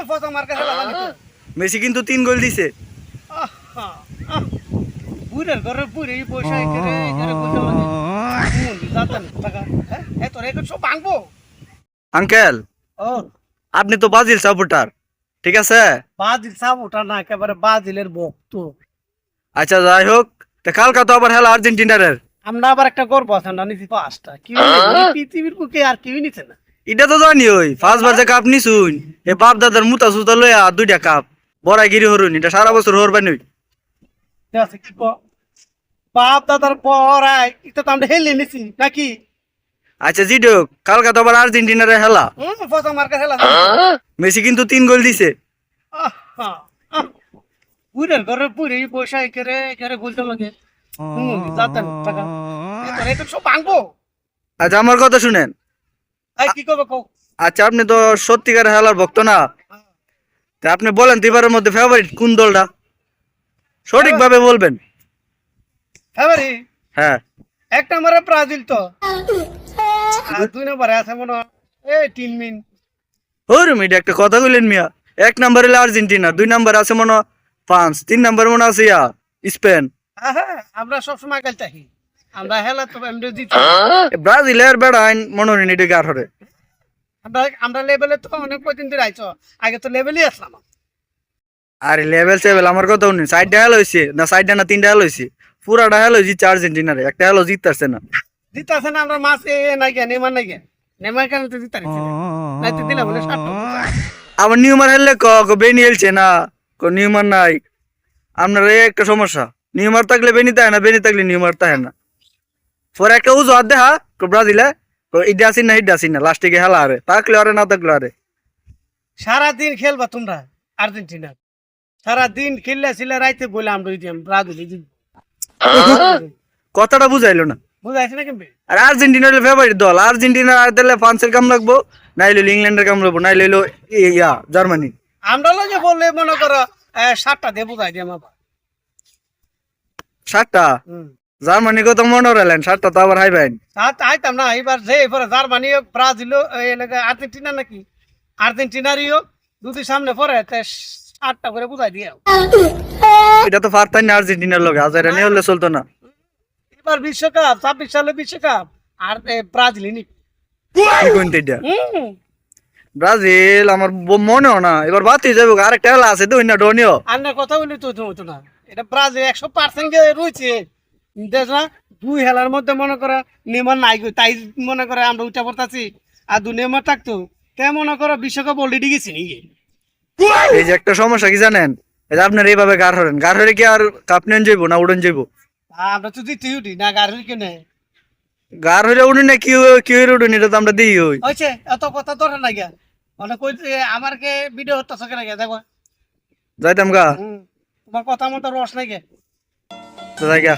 ফসা মার্কা খেলা জানি তো। মেসি কিন্তু 3 গোল দিছে। আহা, আহ, বুড়ের ঘরে বুড়ে এই পয়সা এখানে এখানে বুঝতে লাগে জানতেন টাকা হ্যাঁ তোর এখন সব ভাঙবো। আঙ্কেল ও আপনি তো ব্রাজিল সাপোর্টার, ঠিক আছে? বাজিল সাপ ওটা না একেবারে বাজিলের ভক্ত। আচ্ছা যাই হোক, তা কালকা তো আবার হেলা আর্জেন্টিনারের। আমরা আবার একটা গর্ব আছে না নিছি পাঁচটা কি পৃথিবীর বুকে আর কেউ নিছে না। এটা তো জানি ওই ফার্স্ট বার যে কাপ নিছুন এ বাপ দাদার মুতা সুতা লইয়া 2টা কাপ বড়াইগিরি হরুন, এটা সারা বছর হরবানি ওই। ঠিক আছে কি বাপ দাদার পড়াই এটা তো আমরা হেলে নিছি নাকি। আচ্ছা জিডো, কালকা তো আবার আর্জেন্টিনারের হেলা। ফসা মার্কা খেলা মেসি কিন্তু 3 গোল দিছে। বুড়ের ঘরে বুড়ে এই পয়সা এখানে এখানে বলতে লাগে জানতেন টাকা তোর এখন সব ভাঙবো। আচ্ছা আমার কথা শুনেন। এই কি করবো কও। আচ্ছা আপনি তো সত্যিকার হেলার ভক্ত না, তা আপনি বলেন তো এবারের মধ্যে ফেভারিট কোন দলটা, সঠিকভাবে বলবেন। ফেভারি হ্যাঁ এক নম্বরে ব্রাজিল তো আর 2 নম্বরে আছে মনে হয় এই টিম মিন। ওরম এটা একটা কথা কইলেন মিয়া। 1 নম্বরে হলো আর্জেন্টিনা, 2 নম্বরে আছে মনে হয় ফ্রান্স, 3 নম্বরে মনে আছে স্পেন। হ্যাঁ আমরা সবসময় খেলতে থাকি আমরা হেলা তো আমরা জিতি। ব্রাজিলের বেড়াইন মনে হয় এটা গার হরে। আমরা লেভেলে তো অনেক কদিন ধরে আইছো আগে তো লেভেলই আসলাম। আরে লেভেল সেভেল আমার কথা শুনি, 60টা হেল হয়েছে না 60টা না 3টা হেল হয়েছে, পুরাটা হেল হয়েছে আর্জেন্টিনারে, একটা হেল জিততেছে না। জিতে আছে না আমরা মাছ নাই গে নেমার নাই গে নেমার কেন তো জিতে নাই তো দিলাম বলে 60 আবার নিউমার হেললে বেনি হেলছে না, নিউমার নাই। আপনার এই একটা সমস্যা, নিউমার থাকলে বেনি তাই না, বেনি থাকলে নিউমার তাই না। পরে একটা উজু দেখা ব্রাজিলে ইডা আসিন না ইডা আসিন না, লাস্টে গিয়ে হেলা আরে থাকলে আরে না থাকলে আরে। সারাদিন খেলবা তোমরা আর্জেন্টিনা সারাদিন খেললে ছিল রাইতে বলে আমরা ব্রাজিল কথাটা বুঝাইলো না। বুঝাইছে না কেমবে। আর আর্জেন্টিনা হলো ফেভারিট দল, আর্জেন্টিনা আর দিলে ফ্রান্সের কাম লাগবো, নাইলে ইংল্যান্ডের কাম লাগবো, নাইলে জার্মানি। আমরা যে বললে মনে করো 7টা দিয়ে বুঝাই দিয়ে আমার 7টা জার্মানি কত মনে রাখলেন, 7টা তো আবার হাইবেন। আইতাম না এবার যে এবার জার্মানি ব্রাজিল আর্জেন্টিনা নাকি আর্জেন্টিনারিও দুটি সামনে পড়ে 7টা করে বুঝাই দিয়ে এটা তো পারতাই না আর্জেন্টিনার লোক, হাজারে নিয়ে হলে চলতো না। এবার বিশ্বকাপ 26 সালে বিশ্বকাপ আর ব্রাজিল নি কি কইতে এটা ব্রাজিল আমার মনেও না এবার বাতি যাবো, আরেকটা খেলা আছে তো না ডনিও। আন্নার কথা বলি তো হতো না, এটা ব্রাজিল 100% রয়েছে দেশ না। 2 খেলার মধ্যে মনে করো নেমার নাই তাই মনে করে আমরা উঠা পড়তাছি আর 2 নেমার থাকতো তাই মনে করো বিশ্বকাপ অলরেডি গেছি নাকি। এই যে একটা সমস্যা কি জানেন, এই যে আপনার এইভাবে গার হরে কি আর কাপ নেন যাইবো না উড়ন যাইবো? আমরা তো দিতে উঠি না গাড়ি কেনে গার হইলে উড়ি না কি কি উড়ুন, এটা তো আমরা দিই ওই। হয়েছে এত কথা দরকার নাই গা মানে কই আমার কে ভিডিও হচ্ছে কেন গে দেখো যাইতাম গা তোমার কথা মতো রস নাই গে তো যাই গা।